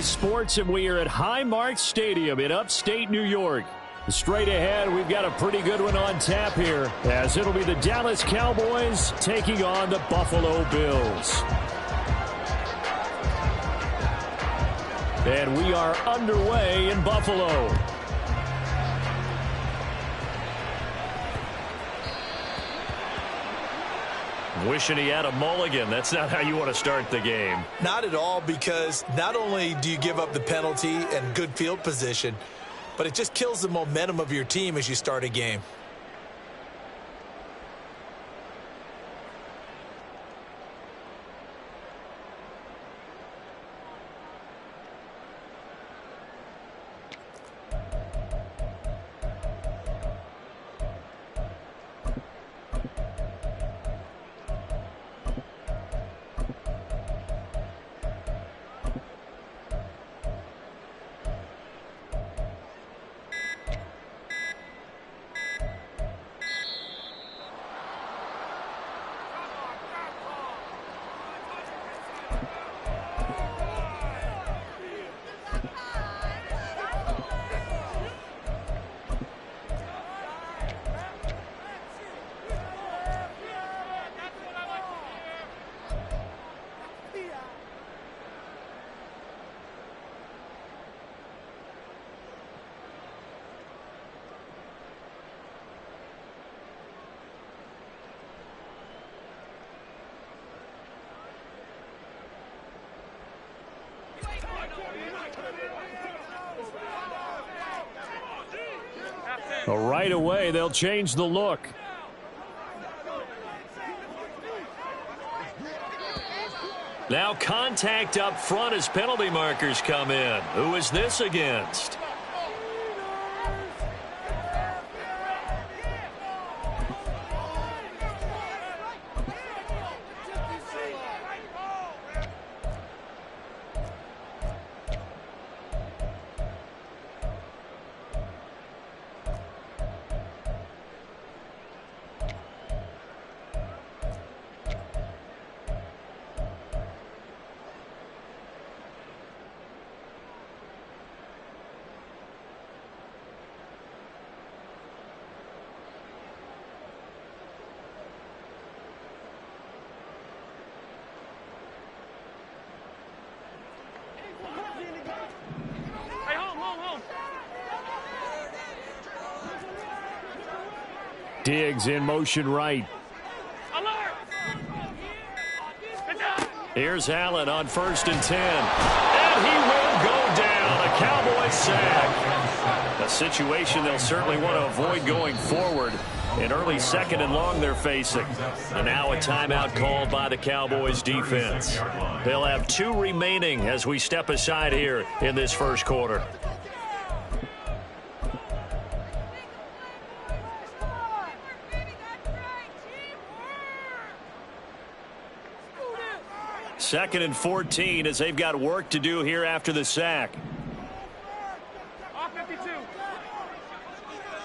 Sports, and we are at Highmark Stadium in upstate New York. Straight ahead, we've got a pretty good one on tap here, as it'll be the Dallas Cowboys taking on the Buffalo Bills. And we are underway in Buffalo. Wishing he had a mulligan. That's not how you want to start the game. Not at all, because not only do you give up the penalty and good field position, but it just kills the momentum of your team as you start a game. Right away, they'll change the look. Now contact up front as penalty markers come in. Who is this against? Diggs in motion right. Here's Allen on 1st and 10. And he will go down. A Cowboy sack. A situation they'll certainly want to avoid going forward. An early 2nd and long they're facing. And now a timeout called by the Cowboys defense. They'll have 2 remaining as we step aside here in this first quarter. Second and 14 as they've got work to do here after the sack.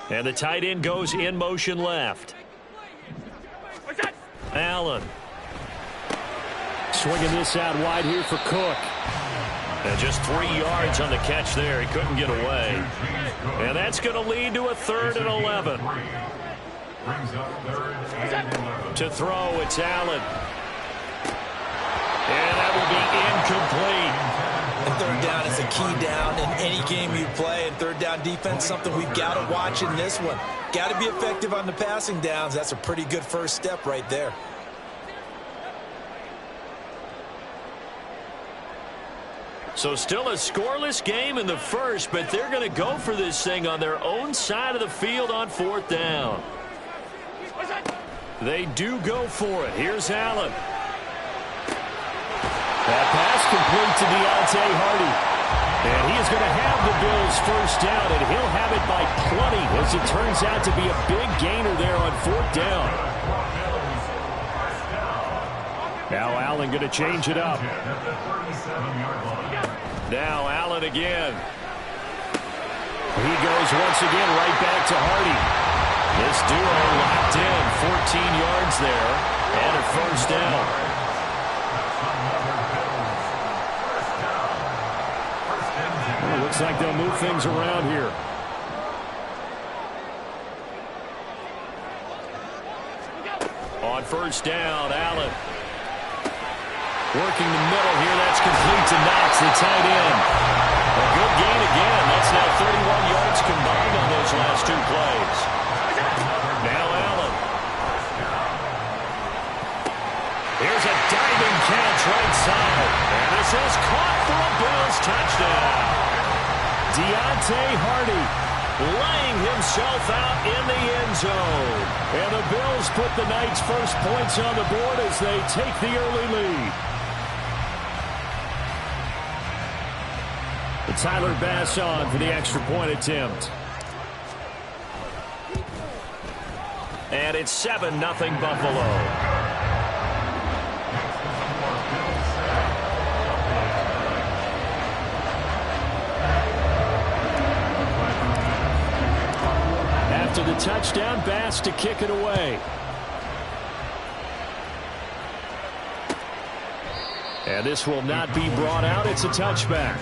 And the tight end goes in motion left. Allen. Swinging this out wide here for Cook. And just 3 yards on the catch there. He couldn't get away. And that's going to lead to a 3rd and 11. To throw, it's Allen. And that will be incomplete. And 3rd down is a key down in any game you play. And 3rd down defense, something we've got to watch in this one. Got to be effective on the passing downs. That's a pretty good first step right there. So still a scoreless game in the first, but they're going to go for this thing on their own side of the field on 4th down. They do go for it. Here's Allen. That pass complete to Deontay Hardy. And he is going to have the Bills first down, and he'll have it by plenty as it turns out to be a big gainer there on 4th down. Now Allen going to change it up. Now Allen again. He goes once again right back to Hardy. This duo locked in, 14 yards there, and a first down. Looks like they'll move things around here. On first down, Allen. Working the middle here. That's complete to Knox, the tight end. A good gain again. That's now 31 yards combined on those last two plays. Now Allen. Here's a diving catch right side. And this is caught for a Bills touchdown. Deontay Hardy laying himself out in the end zone. And the Bills put the Knights' first points on the board as they take the early lead. Tyler Bass on for the extra point attempt. And it's 7-0 Buffalo. After the touchdown, Bass to kick it away. And this will not be brought out. It's a touchback.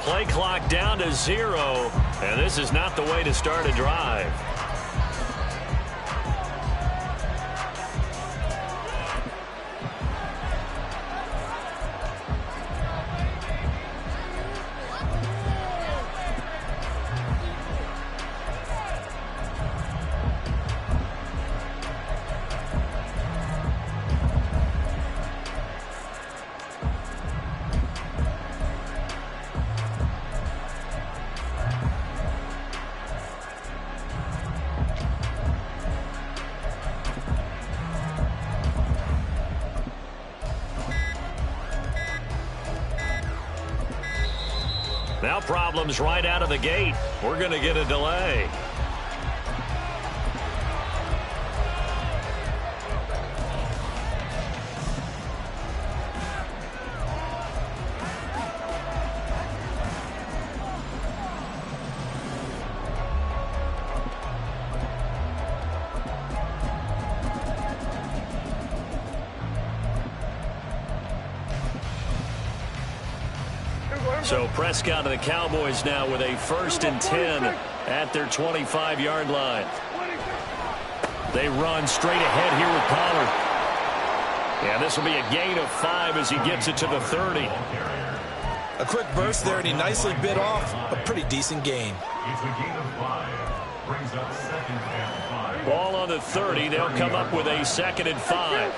Play clock down to 0, and this is not the way to start a drive. Now problems right out of the gate. We're going to get a delay. So Prescott and the Cowboys now with a 1st and 10 at their 25-yard line. They run straight ahead here with Pollard. And this will be a gain of 5 as he gets it to the 30. A quick burst there, and he nicely bit off a pretty decent gain. It's a gain of 5. Brings up 2nd and 5. Ball on the 30. They'll come up with a 2nd and 5.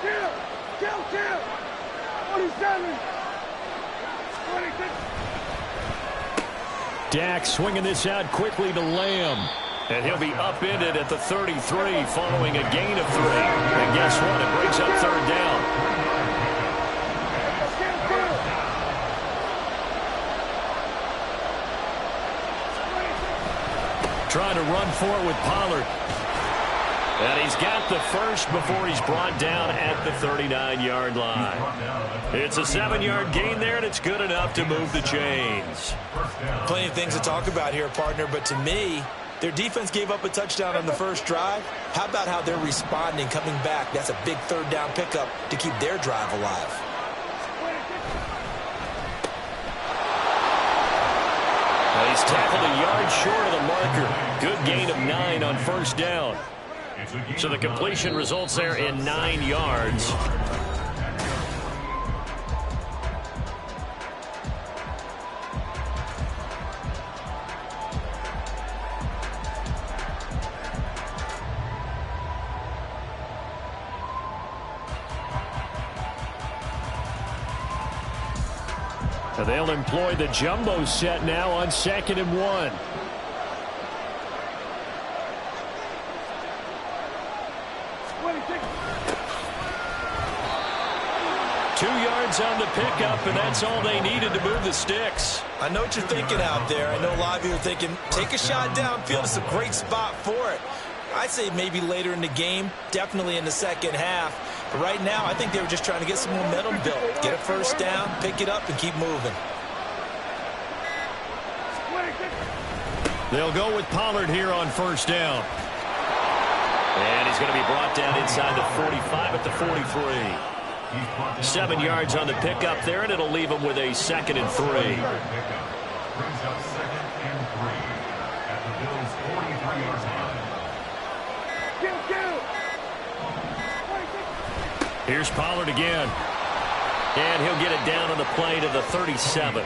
27. 26. Dak swinging this out quickly to Lamb. And he'll be upended at the 33 following a gain of 3. And guess what? It brings up 3rd down. Trying to run for it with Pollard. And he's got the first before he's brought down at the 39-yard line. It's a 7-yard gain there, and it's good enough to move the chains. Plenty of things to talk about here, partner, but to me, their defense gave up a touchdown on the first drive. How about how they're responding, coming back? That's a big 3rd down pickup to keep their drive alive. Well, he's tackled a yard short of the marker. Good gain of 9 on 1st down. So the completion results there in 9 yards. And they'll employ the jumbo set now on 2nd and 1. 2 yards on the pickup, and that's all they needed to move the sticks. I know what you're thinking out there. I know a lot of you are thinking, take a shot downfield. It's a great spot for it. I'd say maybe later in the game, definitely in the second half. But right now, I think they were just trying to get some momentum built. Get a first down, pick it up, and keep moving. They'll go with Pollard here on first down. And he's going to be brought down inside the 45 at the 43. 7 yards on the pickup there, and it'll leave him with a 2nd and 3. Brings up 2nd and 3 at the Bills' 43-yard line. Here's Pollard again. And he'll get it down on the play to the 37.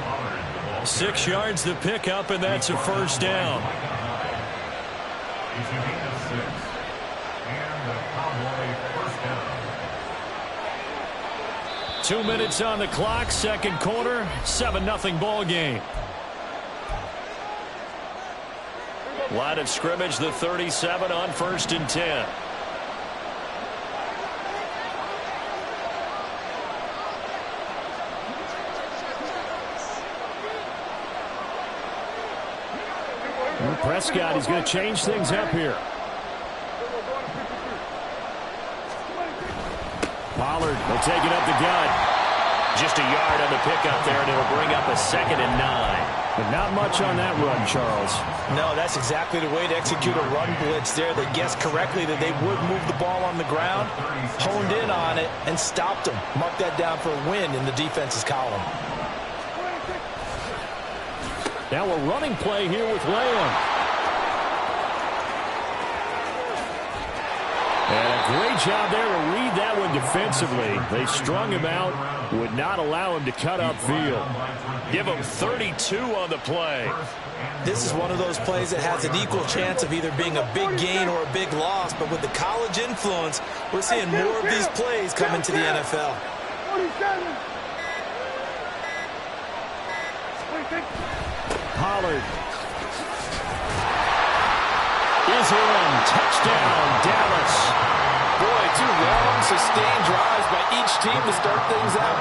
6 yards the pickup, and that's a first down. He's a gain of 6. And the Cowboy first down. 2 minutes on the clock, second quarter, 7-0 ball game. Line of scrimmage, the 37 on 1st and 10. Prescott is going to change things up here. Pollard will take it up the gut. Just a yard on the pickup there, and it'll bring up a 2nd and 9. But not much on that run, Charles. No, that's exactly the way to execute a run blitz there. They guessed correctly that they would move the ball on the ground, honed in on it, and stopped them. Mark that down for a win in the defense's column. Now a running play here with Lamb. And a great job there to read that one defensively. They strung him out, would not allow him to cut upfield. Give him 32 on the play. This is one of those plays that has an equal chance of either being a big gain or a big loss, but with the college influence, we're seeing more of these plays come into the NFL. Pollard is in. Touchdown, Dallas. Boy, 2 long, sustained drives by each team to start things out.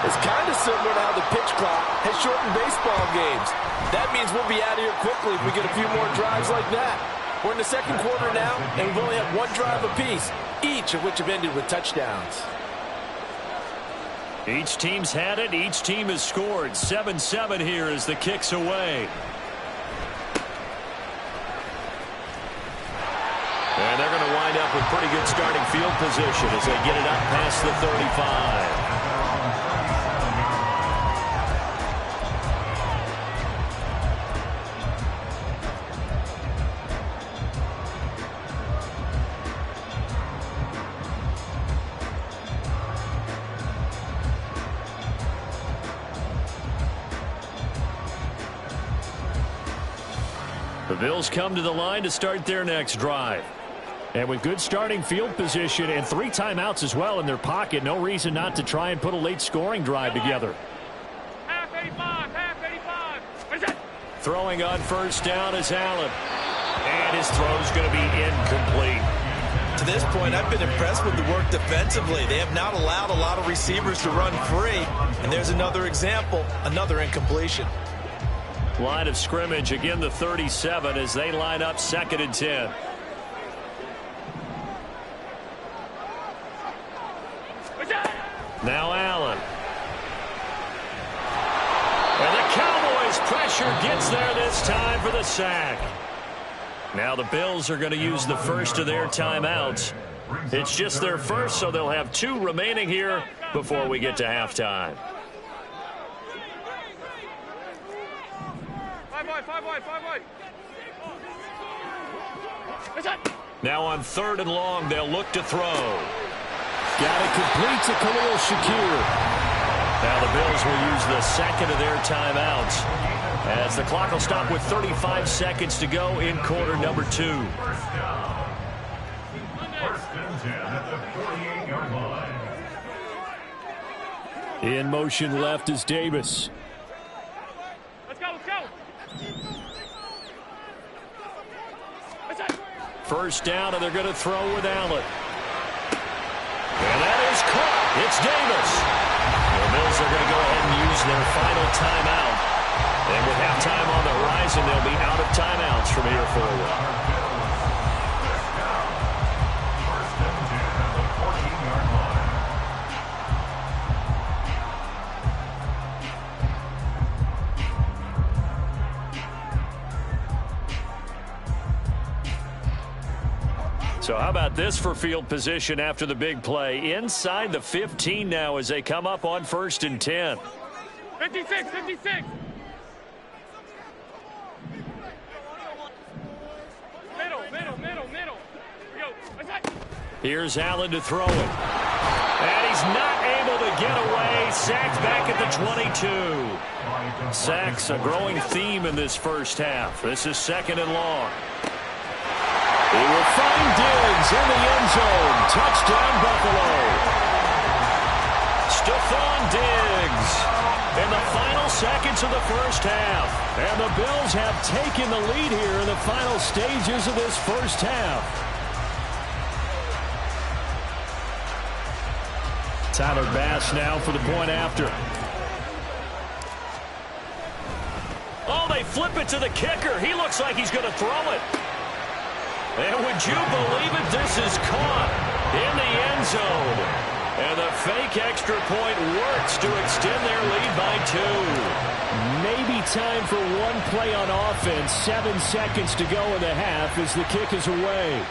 It's kind of similar to how the pitch clock has shortened baseball games. That means we'll be out of here quickly if we get a few more drives like that. We're in the second quarter now, and we've only had 1 drive apiece, each of which have ended with touchdowns. Each team's had it. Each team has scored. 7-7 here as the kick's away. And they're going to wind up with pretty good starting field position as they get it up past the 35. The Bills come to the line to start their next drive. And with good starting field position and 3 timeouts as well in their pocket, no reason not to try and put a late scoring drive together. Half 85, half 85. Throwing on first down is Allen. And his throw's going to be incomplete. To this point, I've been impressed with the work defensively. They have not allowed a lot of receivers to run free. And there's another example, another incompletion. Line of scrimmage, again the 37 as they line up 2nd and 10. Now Allen. And the Cowboys pressure gets there this time for the sack. Now the Bills are going to use the first of their timeouts. It's just their first, so they'll have 2 remaining here before we get to halftime. Five wide. Now on 3rd and long, they'll look to throw. Got it complete to Khalil Shakir. Now the Bills will use the 2nd of their timeouts as the clock will stop with 35 seconds to go in quarter number 2. First and 10 at the 48-yard line. In motion left is Davis. Let's go. First down, and they're going to throw with Allen. is caught. It's Davis. The Bills are going to go ahead and use their final timeout. And with halftime on the horizon, they'll be out of timeouts from here forward. So how about this for field position after the big play? Inside the 15 now as they come up on 1st and 10. 56, 56. Middle. Here's Allen to throw it. And he's not able to get away. Sacked back at the 22. Sacks a growing theme in this first half. This is 2nd and long. He will find Diggs in the end zone. Touchdown, Buffalo. Stephon Diggs in the final seconds of the first half. And the Bills have taken the lead here in the final stages of this first half. Tyler Bass now for the point after. Oh, they flip it to the kicker. He looks like he's going to throw it. And would you believe it? This is caught in the end zone. And the fake extra point works to extend their lead by 2. Maybe time for one play on offense. 7 seconds to go in the half as the kick is away.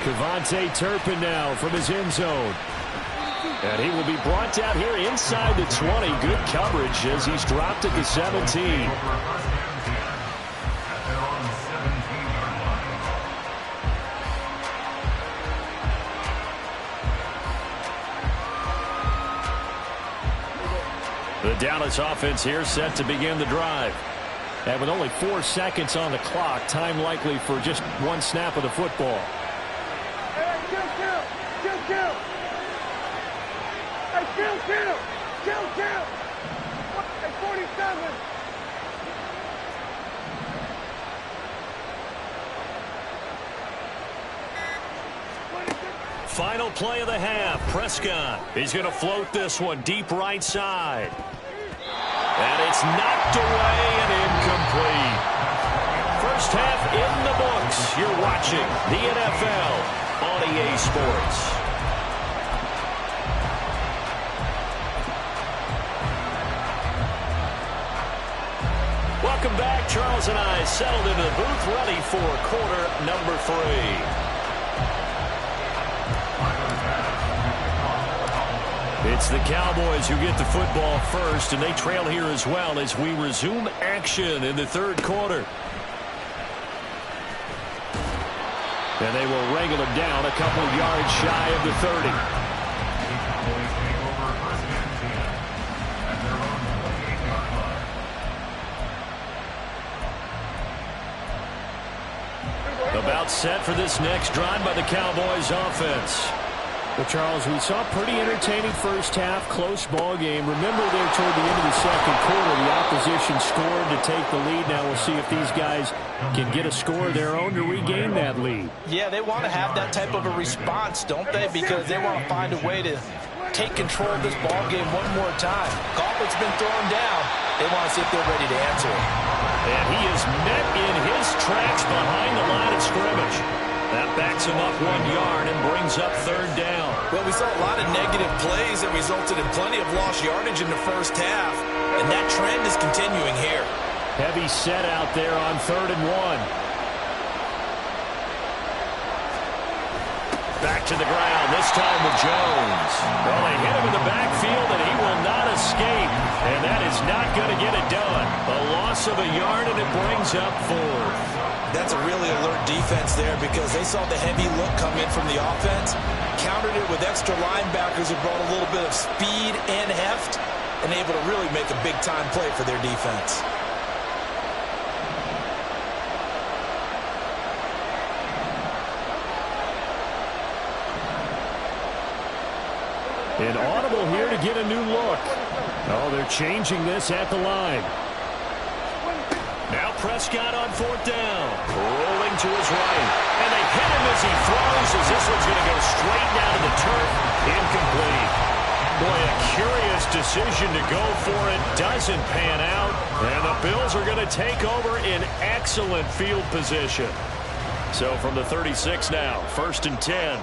Kevontae Turpin now from his end zone. And he will be brought down here inside the 20. Good coverage as he's dropped at the 17. The Dallas offense here set to begin the drive. And with only 4 seconds on the clock, time likely for just one snap of the football. Hey, kill. Hey, 47. Final play of the half. Prescott. He's going to float this one deep right side. And it's knocked away and incomplete. First half in the books. You're watching the NFL on EA Sports. Welcome back. Charles and I settled into the booth ready for quarter number 3. It's the Cowboys who get the football first, and they trail here as well as we resume action in the 3rd quarter. And they will wrangle him down a couple of yards shy of the 30. About set for this next drive by the Cowboys offense. Well, Charles, we saw a pretty entertaining first half, close ball game. Remember there toward the end of the 2nd quarter, the opposition scored to take the lead. Now we'll see if these guys can get a score of their own to regain that lead. Yeah, they want to have that type of a response, don't they? Because they want to find a way to take control of this ball game one more time. Gauntlet's been thrown down. They want to see if they're ready to answer it. And he is met in his tracks behind the line of scrimmage. That backs him up 1 yard and brings up 3rd down. Well, we saw a lot of negative plays that resulted in plenty of lost yardage in the first half, and that trend is continuing here. Heavy set out there on 3rd and 1. Back to the ground, this time with Jones. Well, they hit him in the backfield, and he will not escape. And that is not going to get it done. A loss of a yard, and it brings up 4th. That's a really alert defense there because they saw the heavy look come in from the offense, countered it with extra linebackers who brought a little bit of speed and heft, and able to really make a big-time play for their defense. An audible here to get a new look. Oh, they're changing this at the line. Now Prescott on fourth down. Rolling to his right. And they hit him as he throws, as this one's going to go straight down to the turf. Incomplete. Boy, a curious decision to go for it. Doesn't pan out. And the Bills are going to take over in excellent field position. So from the 36 now, 1st and 10.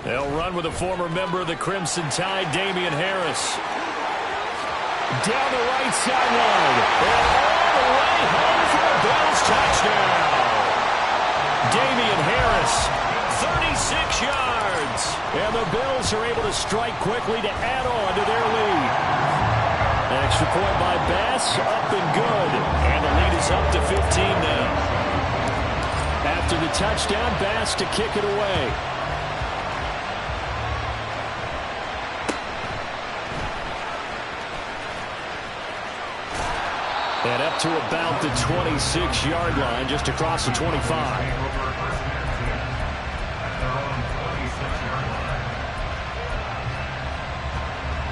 They'll run with a former member of the Crimson Tide, Damian Harris. Down the right sideline. And all the way home for a Bills touchdown. Damian Harris, 36 yards. And the Bills are able to strike quickly to add on to their lead. Extra point by Bass, up and good. And the lead is up to 15 now. After the touchdown, Bass to kick it away. And up to about the 26-yard line, just across the 25.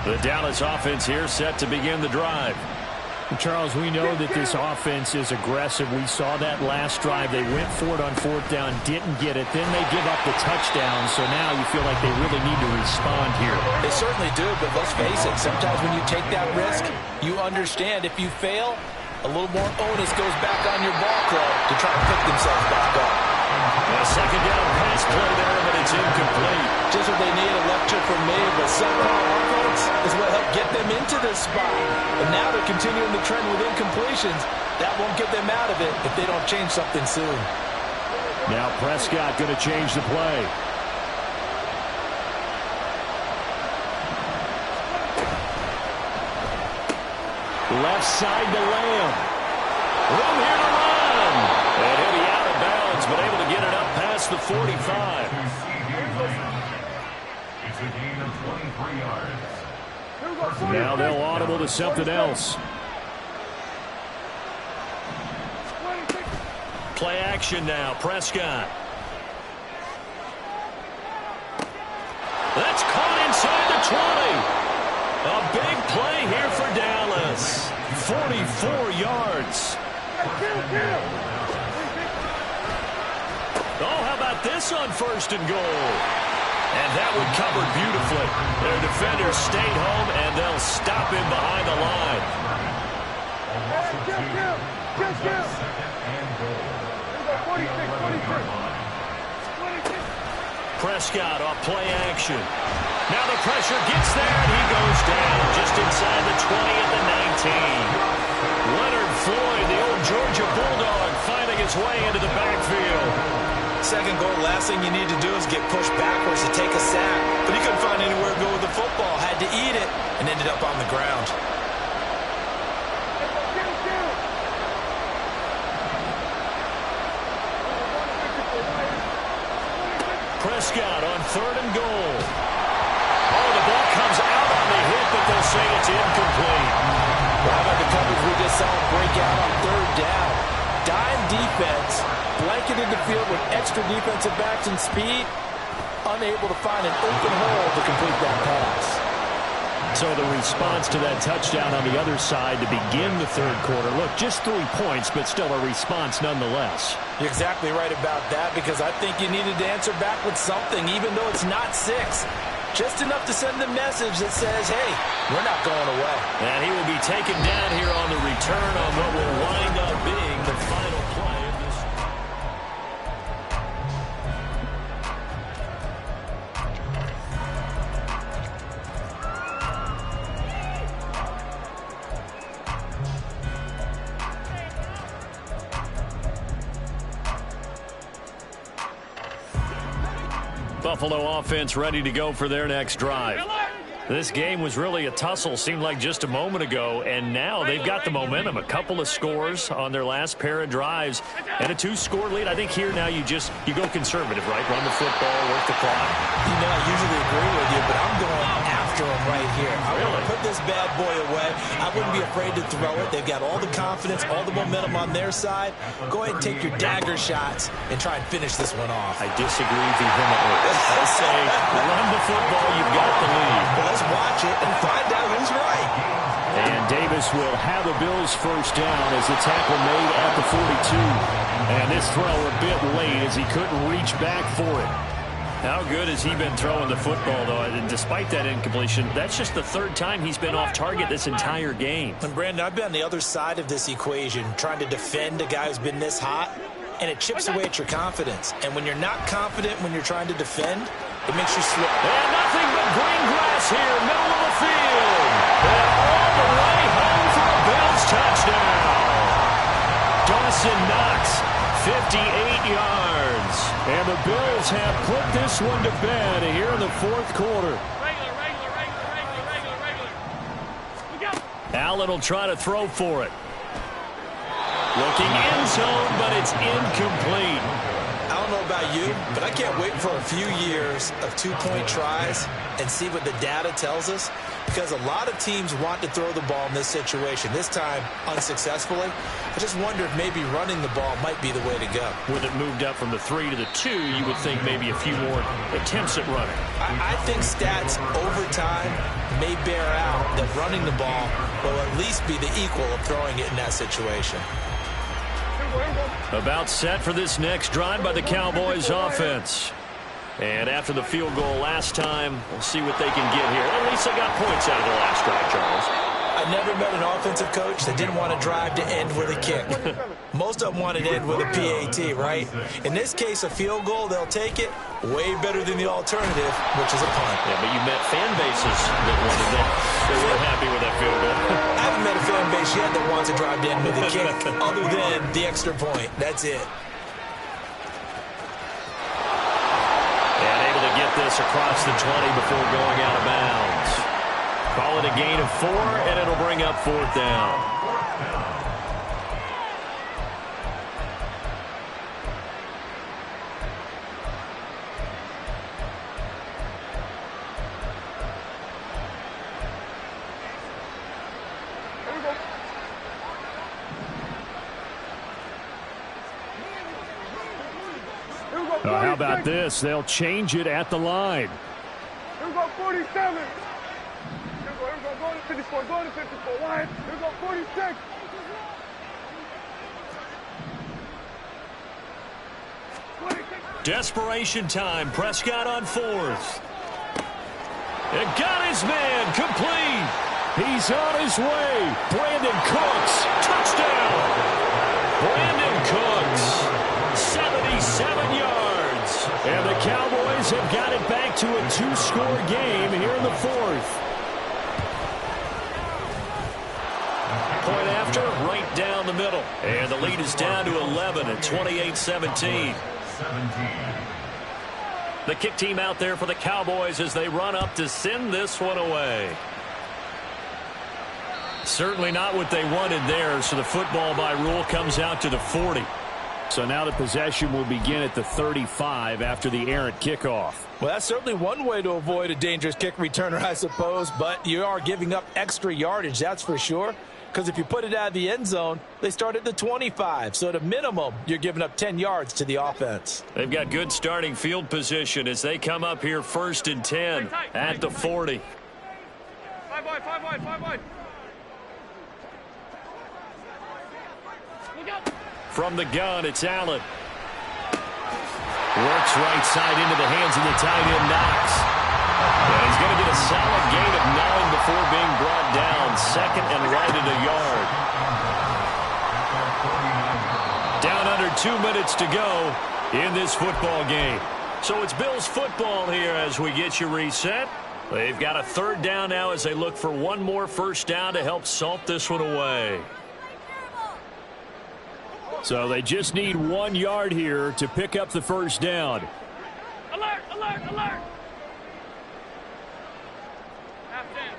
The Dallas offense here set to begin the drive. Charles, we know that this offense is aggressive. We saw that last drive. They went for it on fourth down, didn't get it. Then they give up the touchdown. So now you feel like they really need to respond here. They certainly do, but let's face it. Sometimes when you take that risk, you understand if you fail, a little more onus goes back on your ball club to try and pick themselves back up. A second down pass play there, but it's incomplete. Just what they need, a lecture from me, but subpar offense is what helped get them into this spot. And now they're continuing the trend with incompletions. That won't get them out of it if they don't change something soon. Now Prescott going to change the play. Left side to Lamb. Room here to run. And he'll be out of bounds, but able to get it up past the 45. It's a gain of 23 yards. Now they'll audible to something else. Play action now. Prescott. That's caught inside the 20. A big play here for Dallas. 44 yards. Oh, how about this on 1st and goal? And that one covered beautifully. Their defenders stayed home, and they'll stop him behind the line. Prescott off play action. Now the pressure gets there, and he goes down just inside the 20 at the 19. Leonard Floyd, the old Georgia Bulldog, finding his way into the backfield. Second goal, last thing you need to do is get pushed backwards to take a sack. But he couldn't find anywhere to go with the football. Had to eat it and ended up on the ground. Prescott on 3rd and goal. Oh, the ball comes out on the hit, but they'll say it's incomplete. Well, how about the coverage we just saw break out on 3rd down? Dime defense, blanketed the field with extra defensive backs and speed, unable to find an open hole to complete that pass. So the response to that touchdown on the other side to begin the 3rd quarter. Look, just 3 points, but still a response nonetheless. You're exactly right about that, because I think you needed to answer back with something, even though it's not 6. Just enough to send a message that says, hey, we're not going away. And he will be taken down here on the return on what will wind up being the final play of this. Buffalo offense ready to go for their next drive. This game was really a tussle, seemed like just a moment ago, and now they've got the momentum. A couple of scores on their last pair of drives and a 2-score lead. I think here now you go conservative, right? Run the football, work the clock. You know, I usually agree with you, but I'm going after him right here. I want Really? to put this bad boy away. I wouldn't be afraid to throw it. They've got all the confidence, all the momentum on their side. Go ahead and take your dagger shots and try and finish this one off. I disagree vehemently. I say run the football, you've got the lead. Well, let's watch it and find out who's right. And Davis will have the Bills first down as the tackle made at the 42. And this throw a bit late as he couldn't reach back for it. How good has he been throwing the football, though? And despite that incompletion, that's just the third time he's been off target this entire game. And Brandon, I've been on the other side of this equation, trying to defend a guy who's been this hot, and it chips away at your confidence. And when you're not confident when you're trying to defend, it makes you slip. And nothing but green grass here, middle of the field. And all the way home for a Bills touchdown. Dawson Knox, 58 yards. And the Bills have put this one to bed here in the fourth quarter. Allen will try to throw for it. Looking end zone, but it's incomplete. I don't know about you, but I can't wait for a few years of two-point tries and see what the data tells us, because a lot of teams want to throw the ball in this situation, this time unsuccessfully. I just wonder if maybe running the ball might be the way to go. With it moved up from the 3 to the 2, you would think maybe a few more attempts at running. I think stats over time may bear out that running the ball will at least be the equal of throwing it in that situation. About set for this next drive by the Cowboys offense. And after the field goal last time, we'll see what they can get here. At least they got points out of their last drive, Charles. I never met an offensive coach that didn't want to drive to end with a kick. Most of them want to end with a PAT, right? In this case, a field goal, they'll take it. Way better than the alternative, which is a punt. Yeah, but you met fan bases that wanted that. They weren't happy with that field goal. I haven't met a fan base yet that wants to drive to end with a kick other than the extra point. That's it. And able to get this across the 20 before going out of bounds. Call it a gain of 4, and it'll bring up fourth down. How about this? They'll change it at the line. Here we go, 47. Here we go, go to 54, go to 54. Line. Here we go, 46. Desperation time. Prescott on fourth. And got his man complete. He's on his way. Brandon Cooks. Touchdown. Brandon Cooks. 77 yards. And the Cowboys have got it back to a 2-score game here in the fourth. Point after, right down the middle. And the lead is down to 11 at 28-17. The kick team out there for the Cowboys as they run up to send this one away. Certainly not what they wanted there, so the football by rule comes out to the 40. So now the possession will begin at the 35 after the errant kickoff. Well, that's certainly one way to avoid a dangerous kick returner, I suppose, but you are giving up extra yardage, that's for sure. Because if you put it out of the end zone, they start at the 25. So at a minimum, you're giving up 10 yards to the offense. They've got good starting field position as they come up here 1st and 10 at the 40. 5 wide, 5 wide, 5 wide. Look out. From the gun, it's Allen. Works right side into the hands of the tight end, Knox. And he's going to get a solid gain of 9 before being brought down. 2nd and right at a yard. Down under 2 minutes to go in this football game. So it's Bills football here as we get you reset. They've got a 3rd down now as they look for one more first down to help salt this one away. So they just need 1 yard here to pick up the first down. Alert, alert, alert. Half 10.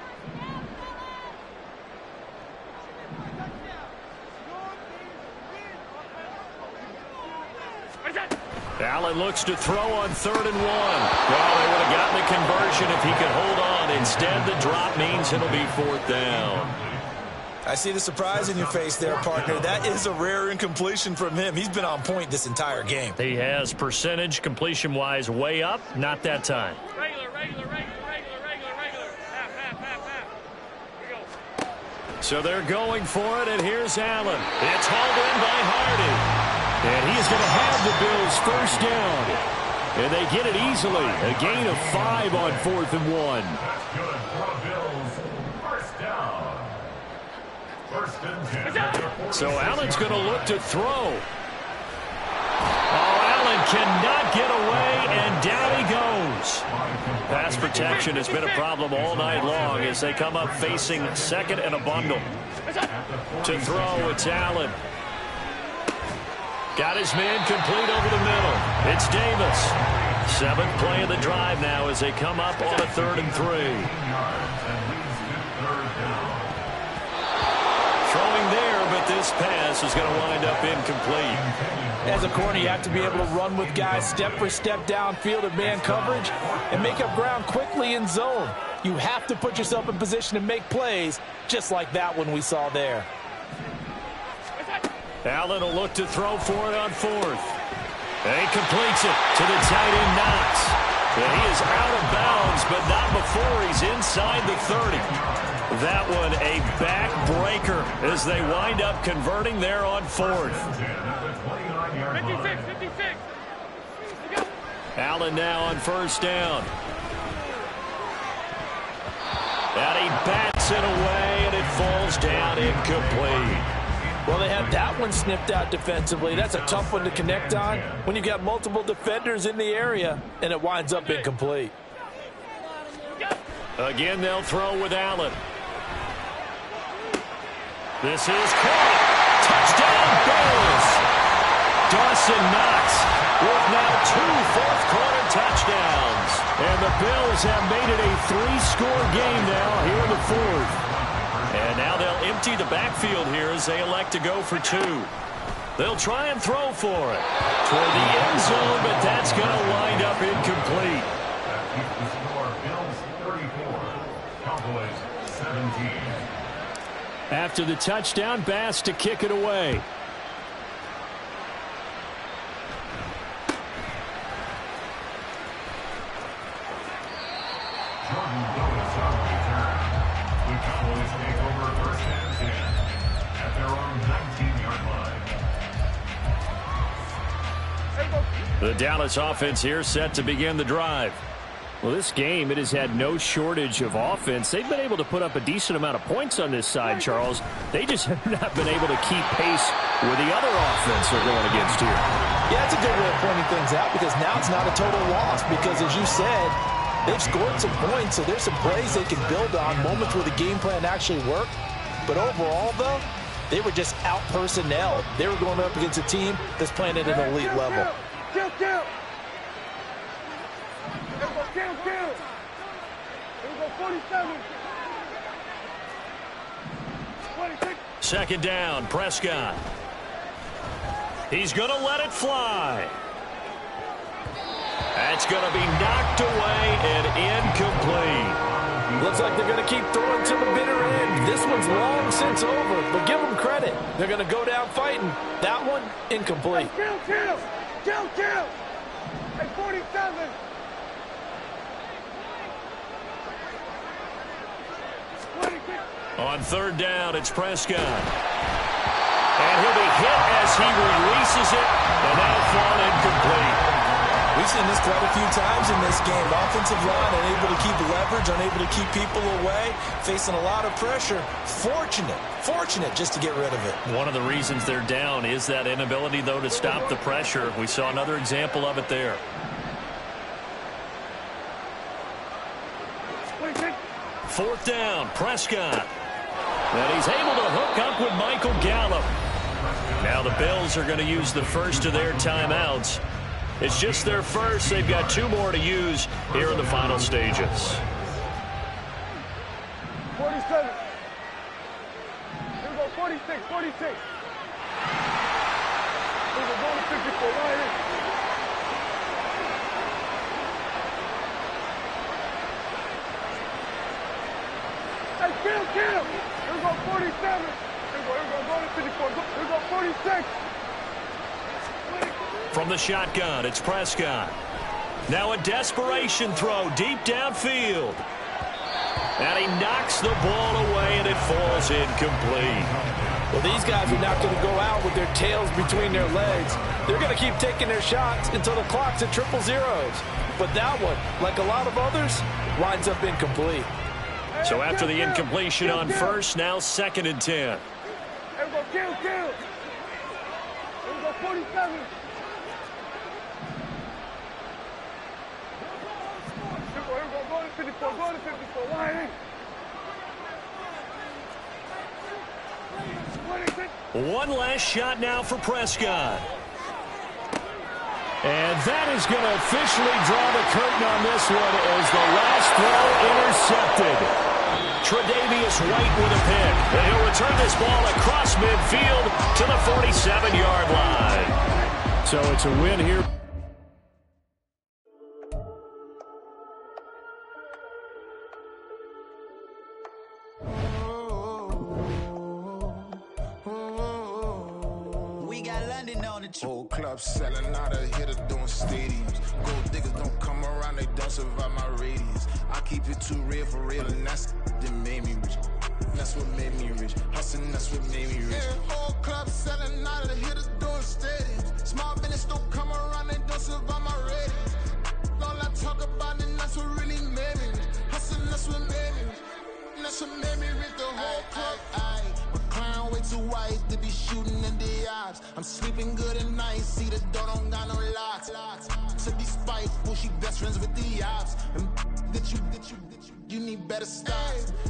Allen looks to throw on 3rd and 1. Well, they would have gotten the conversion if he could hold on. Instead, the drop means it'll be 4th down. I see the surprise in your face there, partner. That is a rare incompletion from him. He's been on point this entire game. He has percentage completion-wise way up. Not that time. Regular, regular, regular, regular, regular, regular. Half, half, half, half. Here we go. So they're going for it, and here's Allen. It's hauled in by Hardy. And he is going to have the Bills first down. And they get it easily. A gain of 5 on 4th and 1. That's good for the Bills. First down. First and 10. So Allen's going to look to throw. Oh, Allen cannot get away, and down he goes. Pass protection has been a problem all night long as they come up facing second and a bundle. To throw, it's Allen. Got his man complete over the middle. It's Davis. 7th play of the drive now as they come up on a 3rd and 3. Throwing there, but this pass is going to wind up incomplete. As a corner, you have to be able to run with guys step for step downfield of man coverage and make up ground quickly in zone. You have to put yourself in position to make plays just like that one we saw there. Allen will look to throw for it on 4th. And he completes it to the tight end Knox. And he is out of bounds, but not before he's inside the 30. That one a backbreaker as they wind up converting there on 4th. 56. Allen now on first down. And he bats it away, and it falls down incomplete. Well, they had that one snipped out defensively. That's a tough one to connect on when you've got multiple defenders in the area, and it winds up incomplete. Again, they'll throw with Allen. This is caught. Touchdown, Bills. Dawson Knox with now 2 fourth-quarter touchdowns. And the Bills have made it a 3-score game now here in the 4th. And now they'll empty the backfield here as they elect to go for 2. They'll try and throw for it toward the end zone, but that's going to wind up incomplete. That keeps the score. Bills 34, Cowboys 17. After the touchdown, Bass to kick it away. Jordan Lewis on return. The Cowboys take over first and 10 at their own 19-yard line. The Dallas offense here set to begin the drive. Well, this game, it has had no shortage of offense. They've been able to put up a decent amount of points on this side, Charles. They just have not been able to keep pace with the other offense they're going against here. Yeah, it's a good way of pointing things out because now it's not a total loss because, as you said, they've scored some points, so there's some plays they can build on, moments where the game plan actually worked. But overall, though, they were just out-personnel. They were going up against a team that's playing at an elite level. Kill. Here we go, 47. 26. Second down, Prescott. He's going to let it fly. That's going to be knocked away and incomplete. Looks like they're going to keep throwing to the bitter end. This one's long since over, but give them credit. They're going to go down fighting. That one, incomplete. Kill. Hey, 47. On third down, it's Prescott. And he'll be hit as he releases it, and that'll fall incomplete. We've seen this quite a few times in this game. Offensive line unable to keep leverage, unable to keep people away, facing a lot of pressure. Fortunate just to get rid of it. One of the reasons they're down is that inability, though, to stop the pressure. We saw another example of it there. Fourth down, Prescott. And he's able to hook up with Michael Gallup. Now the Bills are going to use the first of their timeouts. It's just their first. They've got 2 more to use here in the final stages. 47. Here we go, 46. We're going to 54. Right here. Hey, kill. Here we go, 47. Here we go to 54. Here we go, 46. From the shotgun, it's Prescott. Now a desperation throw deep downfield. And he knocks the ball away, and it falls incomplete. Well, these guys are not going to go out with their tails between their legs. They're going to keep taking their shots until the clock's at 0-0. But that one, like a lot of others, winds up incomplete. So after the incompletion on first, now 2nd and 10. Here we go, kill. Here we go, 47. Here we go, go to 54, wide. One last shot now for Prescott. And that is going to officially draw the curtain on this one as the last throw intercepted. Tre'Davious White with a pick. And he'll return this ball across midfield to the 47-yard line. So it's a win here. Whole club selling out of hitter doing stadiums. Gold diggers don't come around, they don't survive my radius. I keep it too real for real, and that's that made me rich. That's what made me rich. Hustling, that's what made me rich. Yeah, whole club selling out of hitters doing stadiums. Small business don't come around, they don't survive my radius. All I talk about, and that's what really made me rich. Hustling, that's what made me rich. That's what made me rich. The whole club. McLaren way too white to be shooting in the eyes. I'm sleeping good at night, see the door don't got no locks. To be spiteful, she best friends with the ops. And that you need better stop.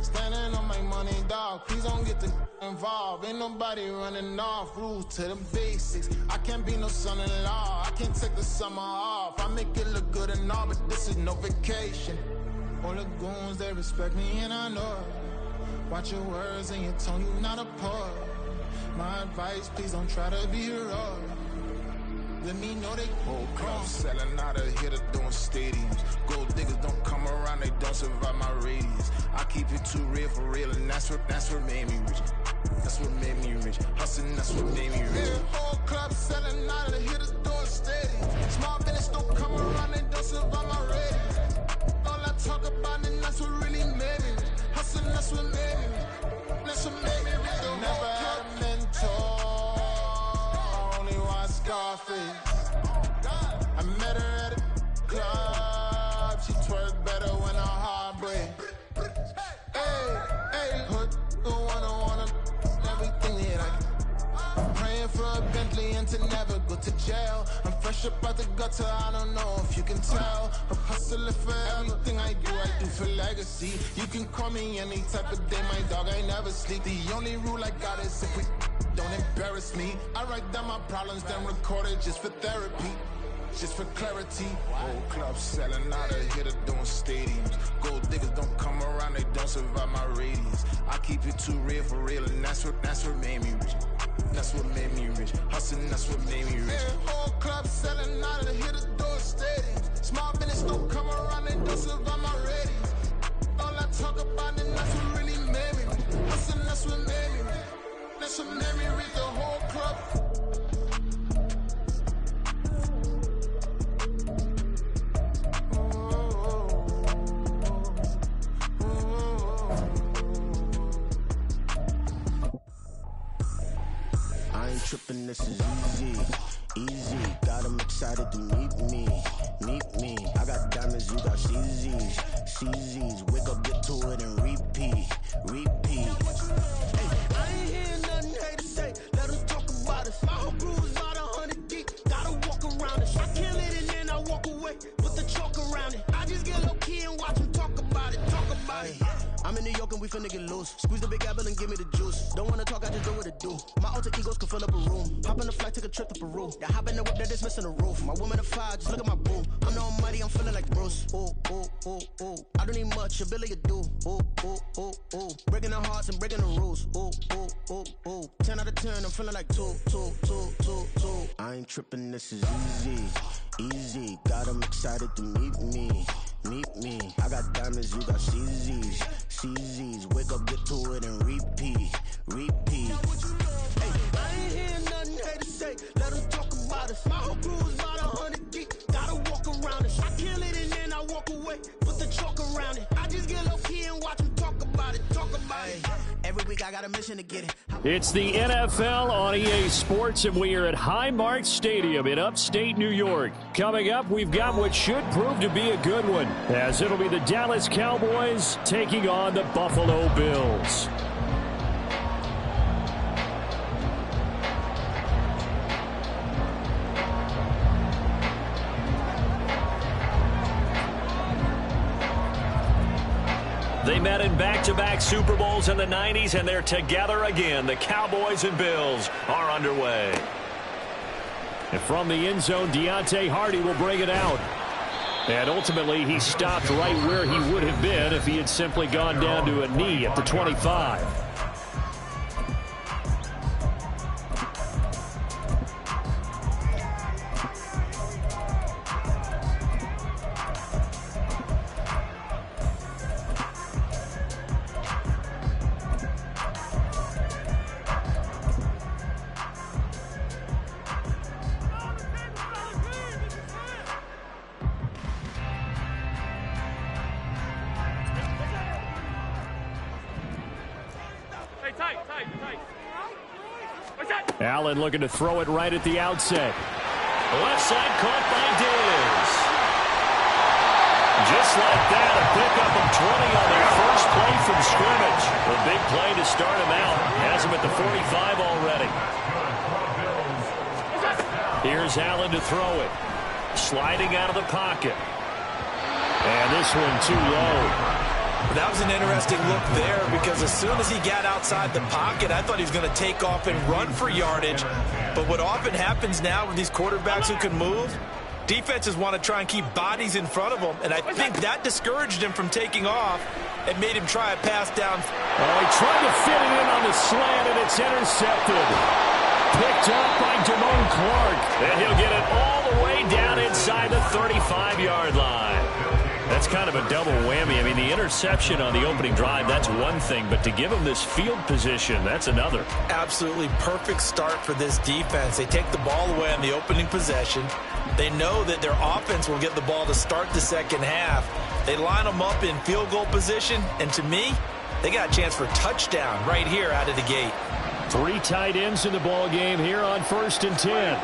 Standing on my money, dog. Please don't get the involved. Ain't nobody running off. Rules to the basics. I can't be no son-in-law. I can't take the summer off. I make it look good and all, but this is no vacation. All the goons, they respect me and I know it. Watch your words and your tone, you not a poet. My advice, please don't try to be heroic. Let me know they whole club selling out of hitter doing stadiums. Gold diggers don't come around, they don't survive my radius. I keep it too real for real, and that's what made me rich. That's what made me rich. Hustling, that's what made me rich. Yeah, whole club selling out of hitters doing stadiums. Small business don't come around, they don't survive my radius. All I talk about, and that's what really made me rich. Hustling, that's what made me rich. That's what made me rich. Never had a mentor. Only one Scarface. I met her at a club. She twerk better when her heart breaks. Hey, hood, the one I wanna everything that I get. Praying for a Bentley and to never go to jail. I'm fresh up out the gutter, I don't know if you can tell. I'm hustling for everything I do for legacy. You can call me any type of day, my dog, I never sleep. The only rule I got is if we don't embarrass me. I write down my problems, then record it just for therapy. Just for clarity. Whole club selling out of hitter doing stadiums. Gold diggers don't come around, they don't survive my radius. I keep it too real for real, and that's what made me rich. That's what made me rich. Hustling, that's what made me rich. Yeah, whole club selling out of the hitters doing stadiums. Small business don't come around, they don't survive my radius. All I talk about, and that's what really made me rich. Hustling, that's what made me rich. That's what made me rich. The whole club. Tripping, this is easy. Got them excited to meet me. I got diamonds, you got CZs. Wake up, get to it, and repeat. Hey, I ain't hearing nothing hate to say. Let them talk about us. My whole crew is about 100 deep. Gotta walk around it. I kill it and then I walk away. Put the chalk around it. I just get low key and watch them talk about it. I'm in New York and we finna get loose. Squeeze the big apple and give me the juice. Don't wanna talk, I just do what it do. My alter egos can fill up a room. Hop on the flight, take a trip to Peru. Yeah, hop in the whip that is missing the roof. My woman a fire, just look at my boo. I'm no money, I'm feeling like Bruce. Ooh. I don't need much, ability to do. Ooh. Breaking the hearts and breaking the rules. Ooh. 10 out of 10, I'm feeling like 2. I ain't tripping, this is easy. Got them excited to meet me. I got diamonds, you got CZs. Wake up, get to it, and repeat. Hey, I ain't hearing nothing hate to say. Let them talk about us. My whole crew is about 100 deep. Gotta walk around it. I kill it and then I walk away. Put the chalk around it. I just get low key and watch them talk. I got a mission to get it. It's the NFL on EA Sports, and we are at Highmark Stadium in upstate New York. Coming up, we've got what should prove to be a good one, as it'll be the Dallas Cowboys taking on the Buffalo Bills. They met in back-to-back Super Bowls in the 90s, and they're together again. The Cowboys and Bills are underway. And from the end zone, Deontay Hardy will bring it out. And ultimately, he stopped right where he would have been if he had simply gone down to a knee at the 25. Allen looking to throw it right at the outset. Left side caught by Diggs. Just like that, a pickup of 20 on their first play from scrimmage. A big play to start him out. Has him at the 45 already. Here's Allen to throw it. Sliding out of the pocket. And this one too low. That was an interesting look there, because as soon as he got outside the pocket, I thought he was going to take off and run for yardage. But what often happens now with these quarterbacks who can move, defenses want to try and keep bodies in front of them, and I think that discouraged him from taking off and made him try a pass down. Oh, he tried to fit it in on the slant, and it's intercepted. Picked up by Damone Clark. And he'll get it all the way down inside the 35-yard line. That's kind of a double whammy. I mean, the interception on the opening drive, that's one thing, but to give him this field position, that's another. Absolutely perfect start for this defense. They take the ball away on the opening possession. They know that their offense will get the ball to start the second half. They line them up in field goal position, and to me, they got a chance for a touchdown right here out of the gate. 3 tight ends in the ball game here on 1st and 10.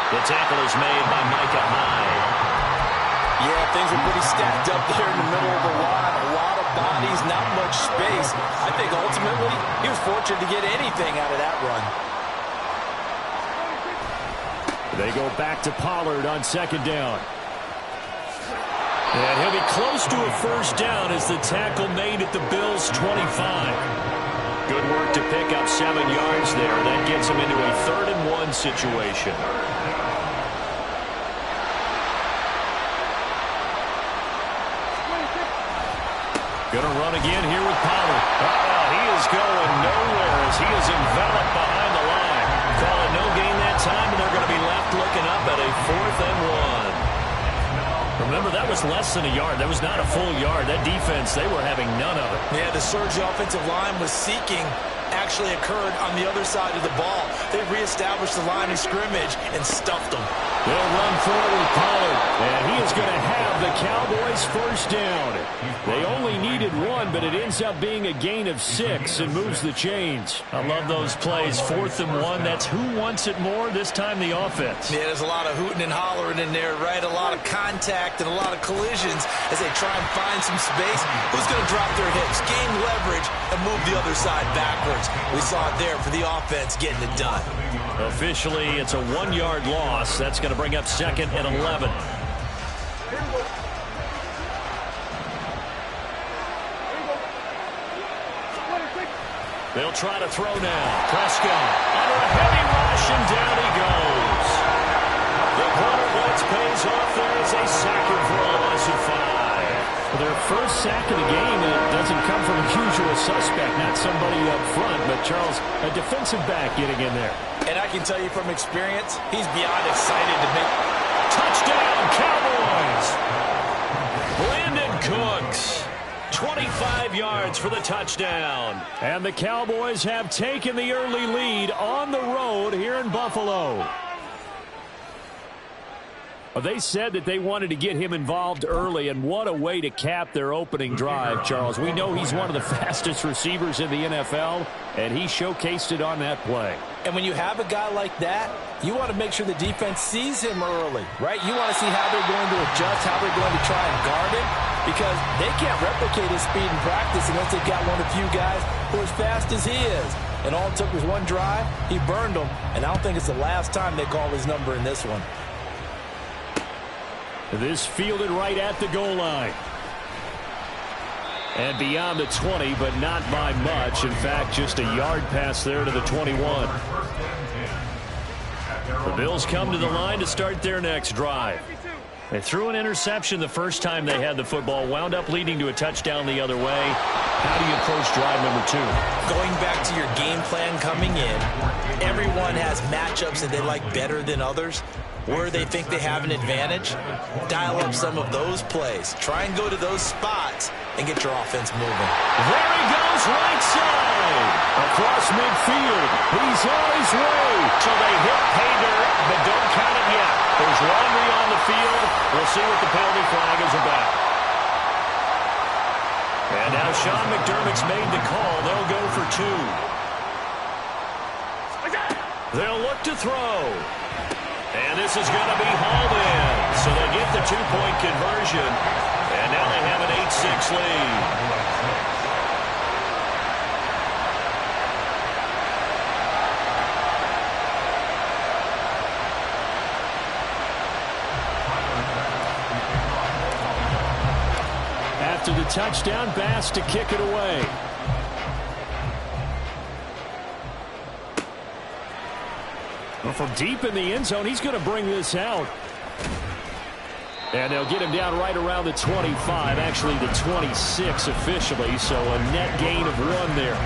The tackle is made by Micah Hyde. Yeah, things are pretty stacked up there in the middle of the line. A lot of bodies, not much space. I think ultimately he was fortunate to get anything out of that run. They go back to Pollard on 2nd down. And he'll be close to a first down as the tackle made at the Bills' 25. Good work to pick up 7 yards there. That gets him into a 3rd and 1 situation. Going to run again here with Pollard. He is going nowhere as he is enveloped behind the line. Call it no gain that time, and they're going to be left looking up at a 4th and 1. Remember, that was less than a yard. That was not a full yard. That defense, they were having none of it. Yeah, the surge the offensive line was seeking actually occurred on the other side of the ball. They reestablished the line of scrimmage and stuffed them. They'll run forward with Pollard, and he is going to have the Cowboys' first down. They only needed 1, but it ends up being a gain of 6 and moves the chains. I love those plays. 4th and 1. That's who wants it more, this time the offense. Yeah, there's a lot of hooting and hollering in there, right? A lot of contact and a lot of collisions as they try and find some space. Who's going to drop their hips, gain leverage, and move the other side backwards? We saw it there for the offense getting it done. Officially, it's a 1-yard loss. That's going to bring up 2nd and 11. They'll try to throw now. Prescott under a heavy rush, and down he goes. The corner blitz pays off there as they sack him for a loss of 5. Well, their first sack of the game, and it doesn't come from a usual suspect, not somebody up front, but Charles, a defensive back getting in there. And I can tell you from experience, he's beyond excited to make. Touchdown, Cowboys! Brandon Cooks. 25 yards for the touchdown. And the Cowboys have taken the early lead on the road here in Buffalo. Well, they said that they wanted to get him involved early, and what a way to cap their opening drive, Charles. We know he's one of the fastest receivers in the NFL, and he showcased it on that play. And when you have a guy like that, you want to make sure the defense sees him early, right? You want to see how they're going to adjust, how they're going to try and guard him, because they can't replicate his speed in practice unless they've got one of the few guys who are as fast as he is. And all it took was one drive. He burned them, and I don't think it's the last time they call his number in this one. This fielded right at the goal line. And beyond the 20, but not by much. In fact, just a yard pass there to the 21. The Bills come to the line to start their next drive. They threw an interception the first time they had the football, wound up leading to a touchdown the other way. How do you approach drive number 2? Going back to your game plan coming in, everyone has matchups that they like better than others. Where they think they have an advantage, dial up some of those plays. Try and go to those spots and get your offense moving. There he goes, right side. Across midfield. He's on his way. So they hit pay dirt, but don't count it yet. There's laundry on the field. We'll see what the penalty flag is about. And now Sean McDermott's made the call. They'll go for 2. They'll look to throw. And this is going to be hauled in. So they get the 2-point conversion. And now they have an 8-6 lead. After the touchdown, Bass to kick it away. Well, from deep in the end zone, he's going to bring this out. And they'll get him down right around the 25, actually the 26 officially, so a net gain of 1 there.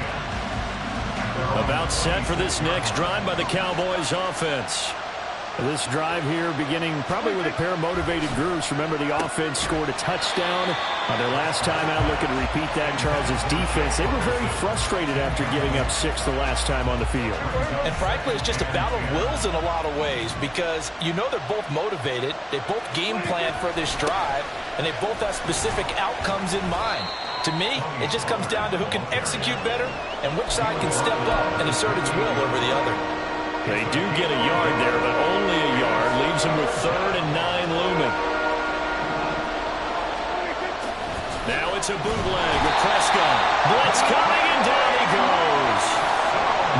About set for this next drive by the Cowboys offense. This drive here beginning probably with a pair of motivated groups. Remember, the offense scored a touchdown on their last time out. Looking to repeat that. Charles's defense, they were very frustrated after giving up 6 the last time on the field. And frankly, it's just a battle of wills in a lot of ways because you know they're both motivated. They both game plan for this drive, and they both have specific outcomes in mind. To me, it just comes down to who can execute better and which side can step up and assert its will over the other. They do get a yard there, but only a yard. Leaves them with 3rd and 9 looming. Now it's a bootleg with Prescott. Blitz coming, and down he goes.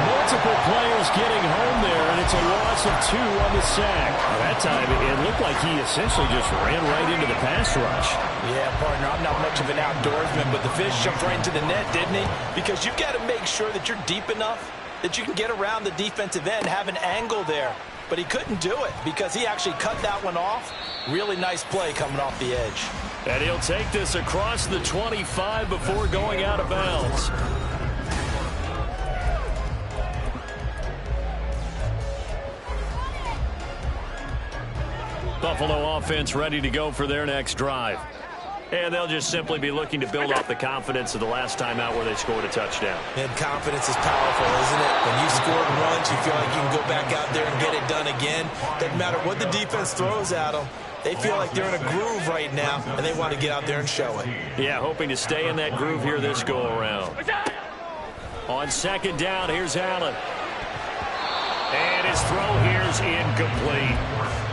Multiple players getting home there, and it's a loss of 2 on the sack. That time, it looked like he essentially just ran right into the pass rush. Yeah, partner, I'm not much of an outdoorsman, but the fish jumped right into the net, didn't he? Because you've got to make sure that you're deep enough that you can get around the defensive end, have an angle there. But he couldn't do it because he actually cut that one off. Really nice play coming off the edge. And he'll take this across the 25 before going out of bounds. Buffalo offense ready to go for their next drive. And they'll just simply be looking to build off the confidence of the last time out where they scored a touchdown. And confidence is powerful, isn't it? When you scored once, you feel like you can go back out there and get it done again. Doesn't matter what the defense throws at them. They feel like they're in a groove right now, and they want to get out there and show it. Yeah, hoping to stay in that groove here this go-around. On 2nd down, here's Allen. And his throw here's incomplete.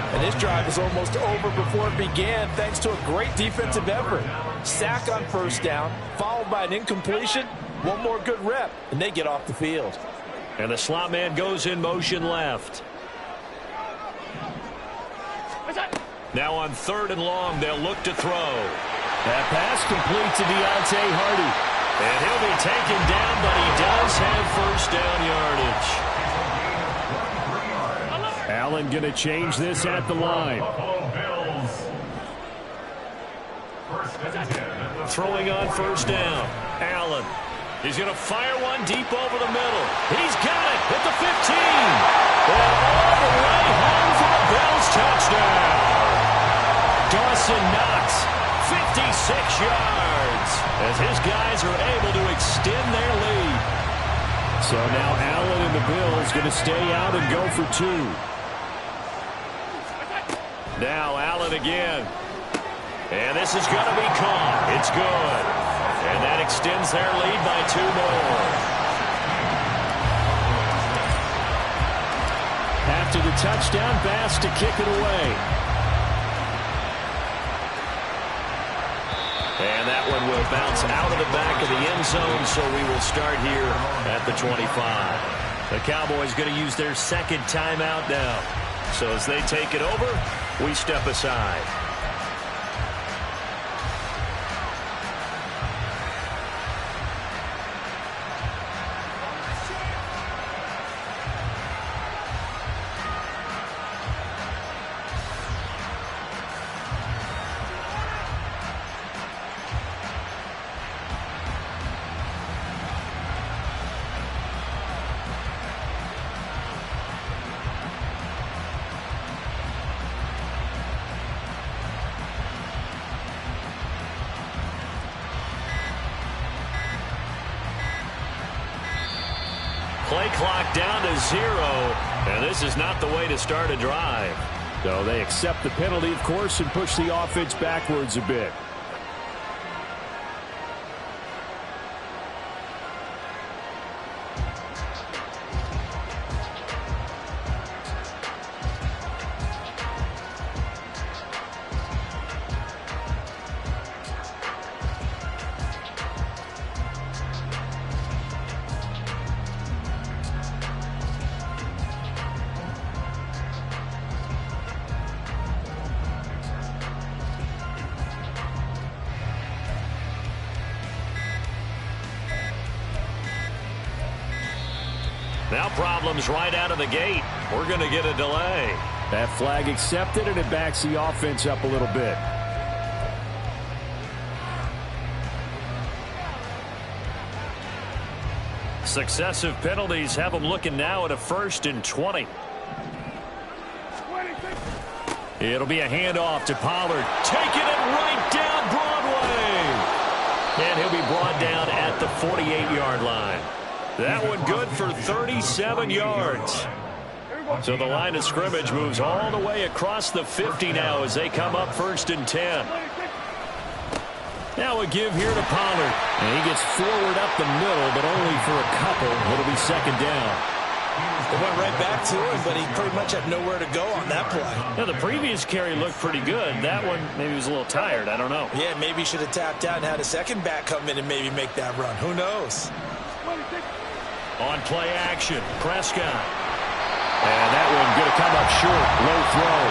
And this drive is almost over before it began thanks to a great defensive effort. Sack on 1st down, followed by an incompletion. One more good rep, and they get off the field. And the slot man goes in motion left. Now on 3rd and long, they'll look to throw. That pass complete to Deontay Hardy. And he'll be taken down, but he does have 1st down yardage. Allen going to change this at the line. Throwing on 1st down. Allen. He's going to fire one deep over the middle. He's got it at the 15. And all the way home for the Bills touchdown. Dawson Knox, 56 yards, as his guys are able to extend their lead. So now Allen and the Bills going to stay out and go for 2. Now Allen again. And this is going to be caught. It's good. And that extends their lead by 2 more. After the touchdown, Bass to kick it away. And that one will bounce out of the back of the end zone, so we will start here at the 25. The Cowboys going to use their second timeout now. So as they take it over, we step aside. Play clock down to 0, and this is not the way to start a drive. So they accept the penalty, of course, and push the offense backwards a bit. Now problems right out of the gate. We're going to get a delay. That flag accepted, and it backs the offense up a little bit. Successive penalties have them looking now at a 1st and 20. It'll be a handoff to Pollard. Taking it right down Broadway. And he'll be brought down at the 48-yard line. That one good for 37 yards. So the line of scrimmage moves all the way across the 50 now as they come up 1st and 10. Now a give here to Pollard. And he gets forward up the middle, but only for a couple. It'll be 2nd down. They went right back to him, but he pretty much had nowhere to go on that play. Now, the previous carry looked pretty good. That one, maybe he was a little tired. I don't know. Yeah, maybe he should have tapped out and had a second back come in and maybe make that run. Who knows? On play action, Prescott. And that one going to come up short. Low throw.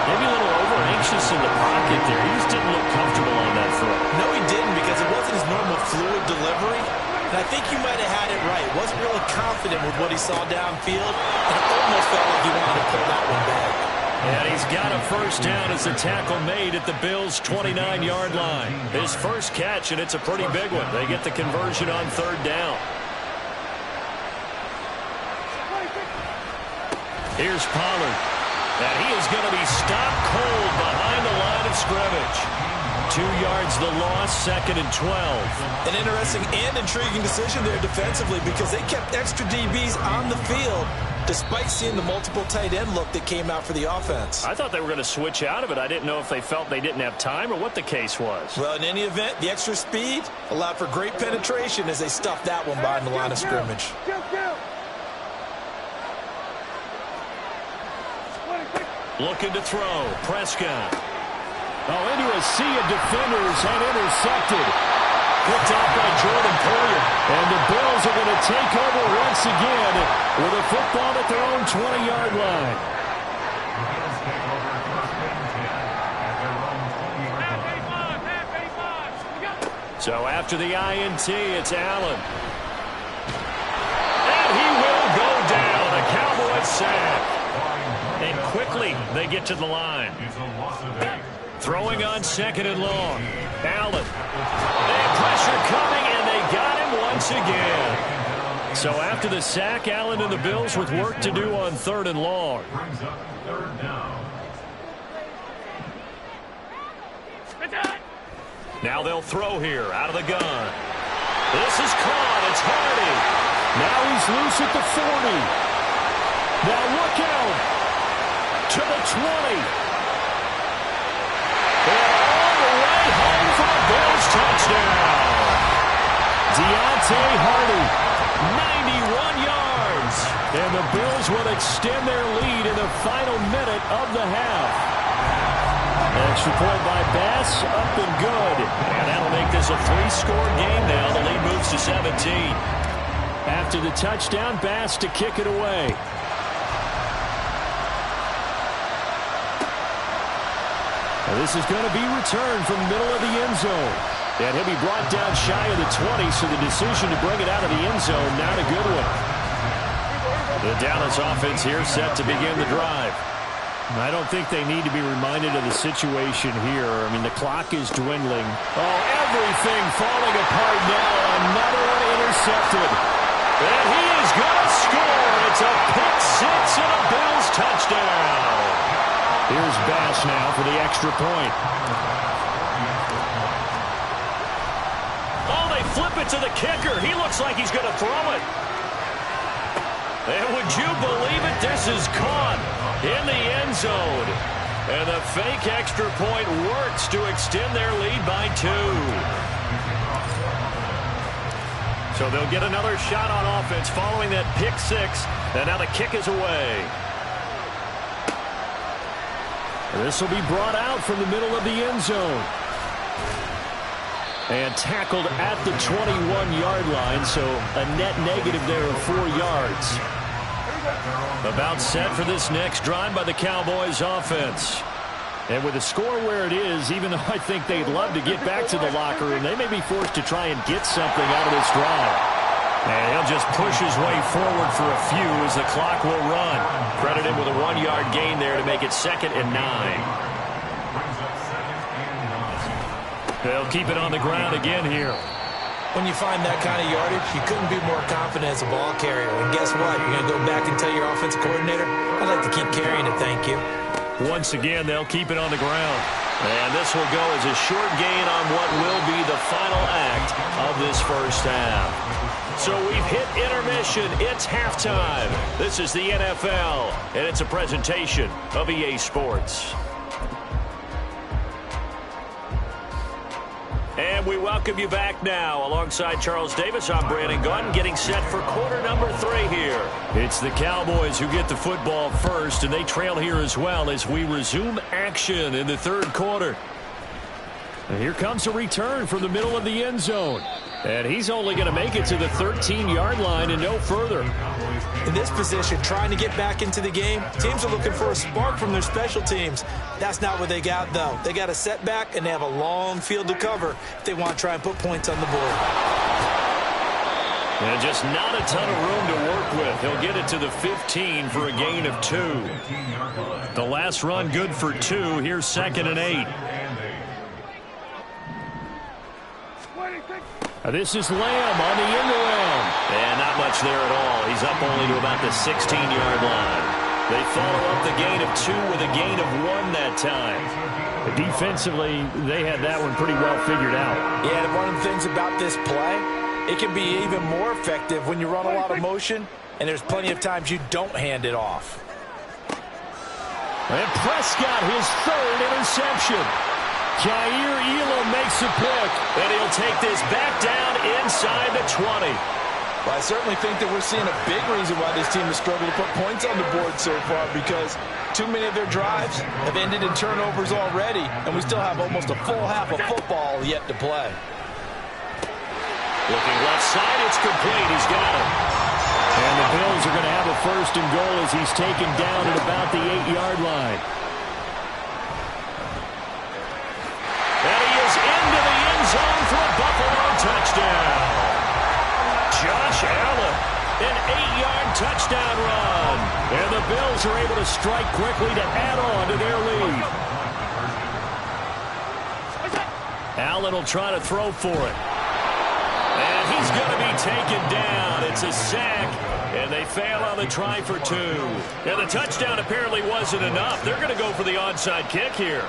Maybe a little over-anxious in the pocket there. He just didn't look comfortable on that throw. No, he didn't, because it wasn't his normal fluid delivery. And I think you might have had it right. Wasn't really confident with what he saw downfield, and it almost felt like he wanted to pull that one back. And he's got a 1st down as the tackle made at the Bills' 29-yard line. His first catch, and it's a pretty big one. They get the conversion on 3rd down. Here's Pollard. And he is going to be stopped cold behind the line of scrimmage. 2 yards the loss, 2nd and 12. An interesting and intriguing decision there defensively, because they kept extra DBs on the field despite seeing the multiple tight end look that came out for the offense. I thought they were going to switch out of it. I didn't know if they felt they didn't have time or what the case was. Well, in any event, the extra speed allowed for great penetration as they stuffed that one behind the line of scrimmage. Looking to throw. Prescott. Oh, into a sea of defenders and intercepted. Picked off by Jordan Poyer. And the Bills are going to take over once again with a football at their own 20-yard line. The Bills take over 1st and 10 at their own 20-yard line. So after the INT, it's Allen. And he will go down. A Cowboys sack. And quickly they get to the line. Throwing on 2nd and long. Allen. And pressure coming, and they got him once again. So after the sack, Allen and the Bills with work to do on 3rd and long. Brings up 3rd down. Now they'll throw here out of the gun. This is caught. It's Hardy. Now he's loose at the 40. Now look out. To the 20. And all the way home for a Bills touchdown. Deontay Hardy, 91 yards. And the Bills will extend their lead in the final minute of the half. Extra point by Bass, up and good. And that'll make this a 3-score game now. The lead moves to 17. After the touchdown, Bass to kick it away. Now this is going to be returned from the middle of the end zone. And he'll be brought down shy of the 20, so the decision to bring it out of the end zone, not a good one. The Dallas offense here set to begin the drive. I don't think they need to be reminded of the situation here. I mean, the clock is dwindling. Oh, everything falling apart now. Another one intercepted. And he is going to score. It's a pick-6 and a Bills touchdown. Here's Bass now for the extra point. Oh, they flip it to the kicker. He looks like he's going to throw it. And would you believe it? This is caught in the end zone. And the fake extra point works to extend their lead by 2. So they'll get another shot on offense following that pick-6. And now the kick is away. This will be brought out from the middle of the end zone. And tackled at the 21-yard line, so a net negative there of 4 yards. About set for this next drive by the Cowboys offense. And with the score where it is, even though I think they'd love to get back to the locker room, they may be forced to try and get something out of this drive. And he'll just push his way forward for a few as the clock will run. Credit him with a 1-yard gain there to make it 2nd and 9. They'll keep it on the ground again here. When you find that kind of yardage, you couldn't be more confident as a ball carrier. And guess what? You're going to go back and tell your offensive coordinator, I'd like to keep carrying it, thank you. Once again, they'll keep it on the ground. And this will go as a short gain on what will be the final act of this first half. So we've hit intermission. It's halftime. This is the NFL, and it's a presentation of EA Sports. And we welcome you back now. Alongside Charles Davis, I'm Brandon Gunn, getting set for quarter number 3 here. It's the Cowboys who get the football first, and they trail here as well as we resume action in the 3rd quarter. And here comes a return from the middle of the end zone. And he's only going to make it to the 13-yard line and no further. In this position, trying to get back into the game, teams are looking for a spark from their special teams. That's not what they got, though. They got a setback, and they have a long field to cover if they want to try and put points on the board. And just not a ton of room to work with. He'll get it to the 15 for a gain of 2. The last run good for 2. Here's 2nd and 8. This is Lamb on the end around. And not much there at all. He's up only to about the 16-yard line. They follow up the gain of 2 with a gain of 1 that time. Defensively, they had that one pretty well figured out. Yeah, and one of the things about this play, it can be even more effective when you run a lot of motion, and there's plenty of times you don't hand it off. And Prescott, his 3rd interception. Jair Elam makes a pick. And he'll take this back down inside the 20. Well, I certainly think that we're seeing a big reason why this team has struggled to put points on the board so far, because too many of their drives have ended in turnovers already, and we still have almost a full half of football yet to play. Looking left side, it's complete. He's got it. And the Bills are going to have a 1st and goal as he's taken down at about the 8-yard line. And he is into the end zone for a Buffalo touchdown. Josh Allen, an 8-yard touchdown run. And the Bills are able to strike quickly to add on to their lead. Allen will try to throw for it. And he's going to be taken down. It's a sack, and they fail on the try for 2. And the touchdown apparently wasn't enough. They're going to go for the onside kick here.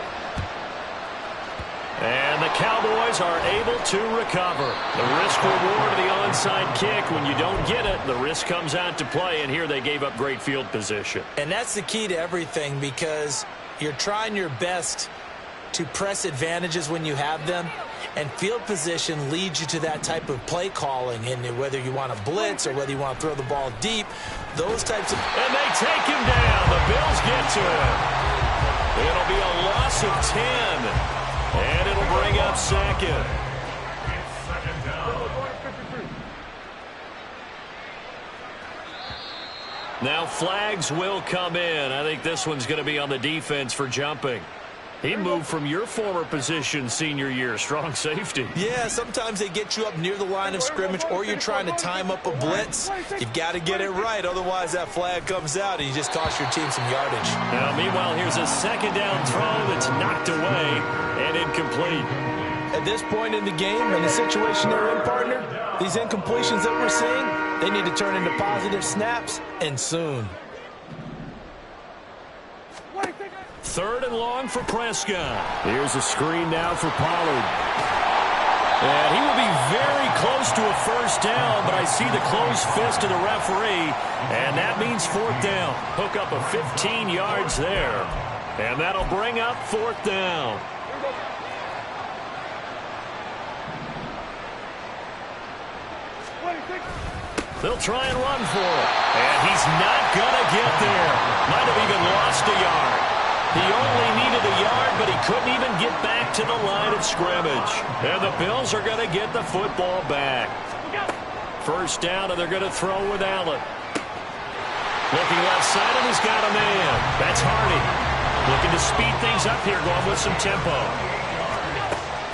And the Cowboys are able to recover. The risk-reward of the onside kick, when you don't get it, the risk comes out to play, and here they gave up great field position. And that's the key to everything, because you're trying your best to press advantages when you have them, and field position leads you to that type of play calling. And whether you want to blitz or whether you want to throw the ball deep, those types of... And they take him down. The Bills get to him. It'll be a loss of 10. And it'll bring up second. Now flags will come in. I think this one's going to be on the defense for jumping. He moved from your former position senior year, strong safety. Yeah, sometimes they get you up near the line of scrimmage, or you're trying to time up a blitz. You've got to get it right, otherwise that flag comes out and you just cost your team some yardage. Now, meanwhile, here's a second down throw that's knocked away and incomplete. At this point in the game, in the situation they're in, partner, these incompletions that we're seeing, they need to turn into positive snaps, and soon. Third and long for Prescott. Here's a screen now for Pollard. And he will be very close to a first down, but I see the closed fist of the referee, and that means fourth down. Hook up of 15 yards there, and that'll bring up fourth down. They'll try and run for it, and he's not going to get there. Might have even lost a yard. He only needed a yard, but he couldn't even get back to the line of scrimmage. And the Bills are going to get the football back. First down, and they're going to throw with Allen. Looking left side, and he's got a man. That's Hardy. Looking to speed things up here, going with some tempo.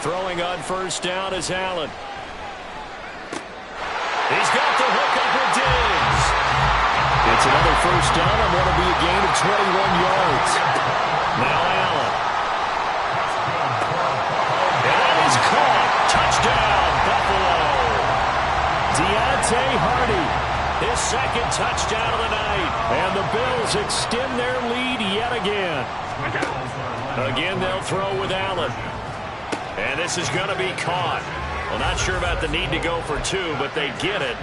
Throwing on first down is Allen. He's got the hook up with Diggs. It's another first down and what will be a gain of 21 yards. Now Allen. And that is caught. Touchdown, Buffalo. Deontay Hardy, his second touchdown of the night. And the Bills extend their lead yet again. Again, they'll throw with Allen. And this is going to be caught. Well, not sure about the need to go for two, but they get it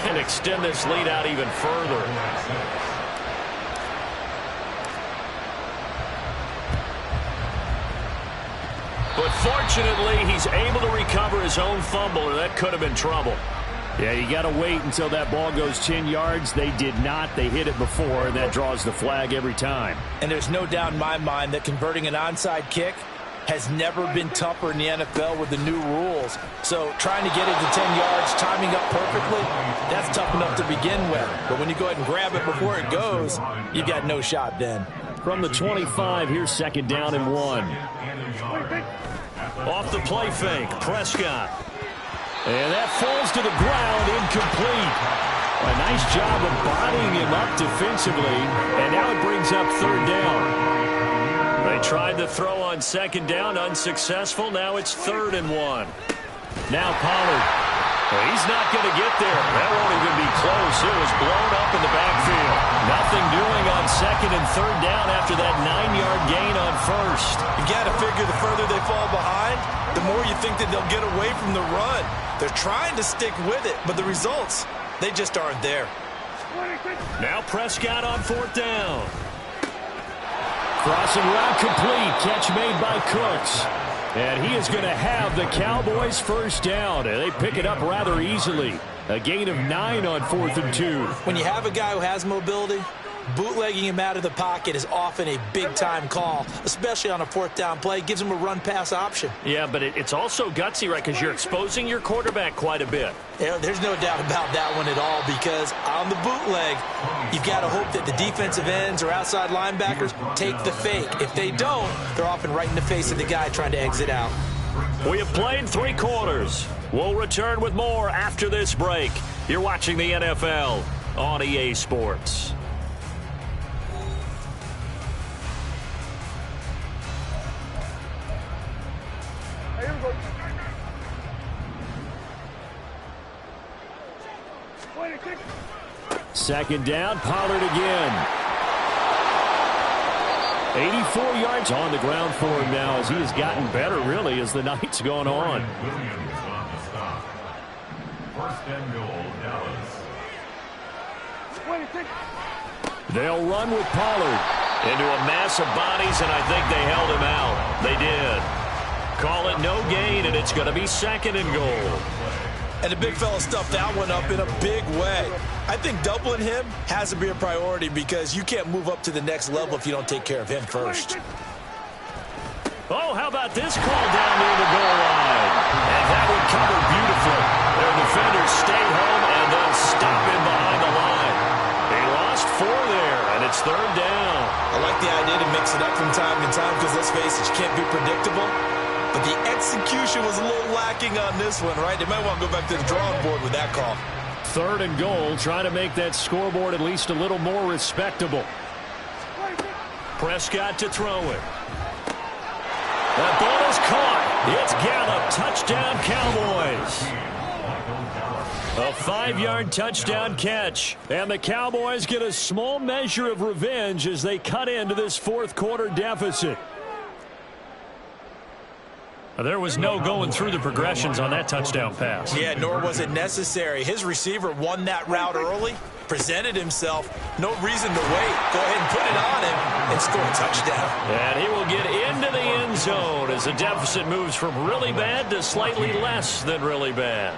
and extend this lead out even further. But fortunately, he's able to recover his own fumble, or that could have been trouble. Yeah, you got to wait until that ball goes 10 yards. They did not. They hit it before, and that draws the flag every time. And there's no doubt in my mind that converting an onside kick has never been tougher in the NFL with the new rules. So trying to get it to 10 yards, timing up perfectly, that's tough enough to begin with. But when you go ahead and grab it before it goes, you've got no shot then. From the 25, here's second down and 1. Off the play fake, Prescott. And that falls to the ground, incomplete. A nice job of bodying him up defensively, and now it brings up third down. They tried to throw on second down, unsuccessful. Now it's 3rd and 1. Now Pollard. Well, he's not going to get there. That won't even be close. It was blown up in the backfield. Nothing doing on second and third down after that 9-yard gain on first. You got to figure the further they fall behind, the more you think that they'll get away from the run. They're trying to stick with it, but the results, they just aren't there. Now Prescott on 4th down. Crossing route complete. Catch made by Cooks. And he is going to have the Cowboys first down. And they pick it up rather easily. A gain of 9 on 4th and 2. When you have a guy who has mobility, bootlegging him out of the pocket is often a big-time call, especially on a 4th down play. Gives him a run-pass option. Yeah, but it's also gutsy, right, because you're exposing your quarterback quite a bit. Yeah, there's no doubt about that one at all, because on the bootleg, you've got to hope that the defensive ends or outside linebackers take the fake. If they don't, they're often right in the face of the guy trying to exit out. We have played 3 quarters. We'll return with more after this break. You're watching the NFL on EA Sports. Second down, Pollard again. 84 yards on the ground for him now as he has gotten better, really, as the night's gone on. Williams on the stop. 1st and goal, Dallas. They'll run with Pollard into a mass of bodies, and I think they held him out. They did. Call it no gain, and it's going to be 2nd and goal. And the big fella stuffed that one up in a big way. I think doubling him has to be a priority because you can't move up to the next level if you don't take care of him first. Oh, how about this call down near the goal line? And that would cover beautifully. Their defenders stay home, and they'll stop him behind the line. They lost 4 there, and it's 3rd down. I like the idea to mix it up from time to time because, let's face it, you can't be predictable. But the execution was a little lacking on this one, right? They might want to go back to the drawing board with that call. 3rd and goal, trying to make that scoreboard at least a little more respectable. Prescott to throw it. That ball is caught. It's Gallup. Touchdown, Cowboys. A 5-yard touchdown catch. And the Cowboys get a small measure of revenge as they cut into this 4th quarter deficit. There was no going through the progressions on that touchdown pass. Yeah, nor was it necessary. His receiver won that route early, presented himself. No reason to wait. Go ahead and put it on him and score a touchdown. And he will get into the end zone as the deficit moves from really bad to slightly less than really bad.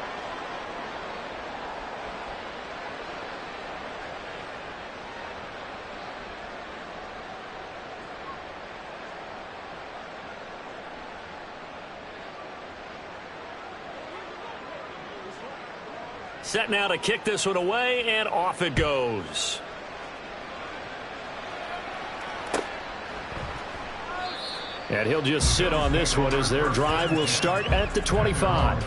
Set now to kick this one away, and off it goes. And he'll just sit on this one as their drive will start at the 25.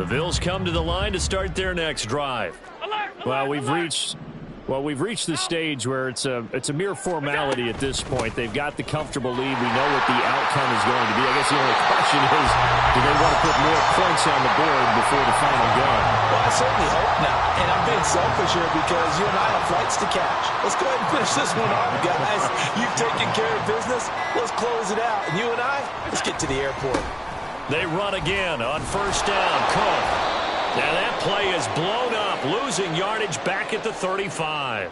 The Bills come to the line to start their next drive. Well, we've reached the stage where it's a mere formality at this point. They've got the comfortable lead. We know what the outcome is going to be. I guess the only question is, do they want to put more points on the board before the final gun? Well, I certainly hope not. And I'm being selfish here because you and I have flights to catch. Let's go ahead and finish this one off, guys. You've taken care of business. Let's close it out. And you and I, let's get to the airport. They run again on 1st down. Cook. Now that play is blown up, losing yardage back at the 35.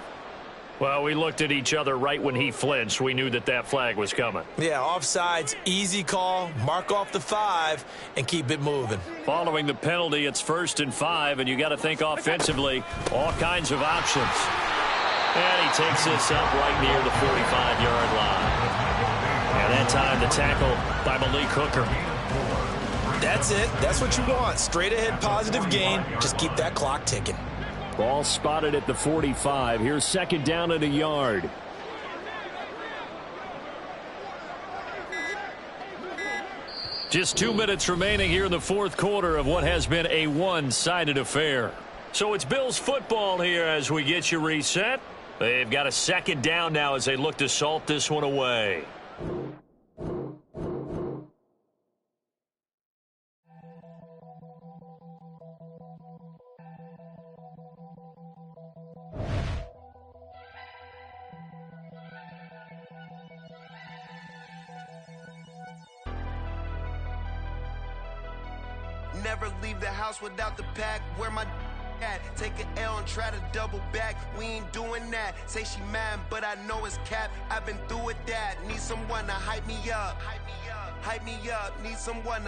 Well, we looked at each other right when he flinched. We knew that that flag was coming. Yeah, offsides, easy call, mark off the 5, and keep it moving. Following the penalty, it's 1st and 5, and you got to think offensively, all kinds of options. And he takes this up right near the 45-yard line. And that time the tackle by Malik Hooker. That's it. That's what you want. Straight ahead positive gain. Just keep that clock ticking. Ball spotted at the 45. Here's 2nd down and a yard. Just 2 minutes remaining here in the 4th quarter of what has been a one-sided affair. So it's Bills football here as we get you reset. They've got a 2nd down now as they look to salt this one away. Never leave the house without the pack. Where my at? Take an L and try to double back. We ain't doing that. Say she mad, but I know it's cap. I've been through with that. Need someone to hype me up. Hype me up. Need someone to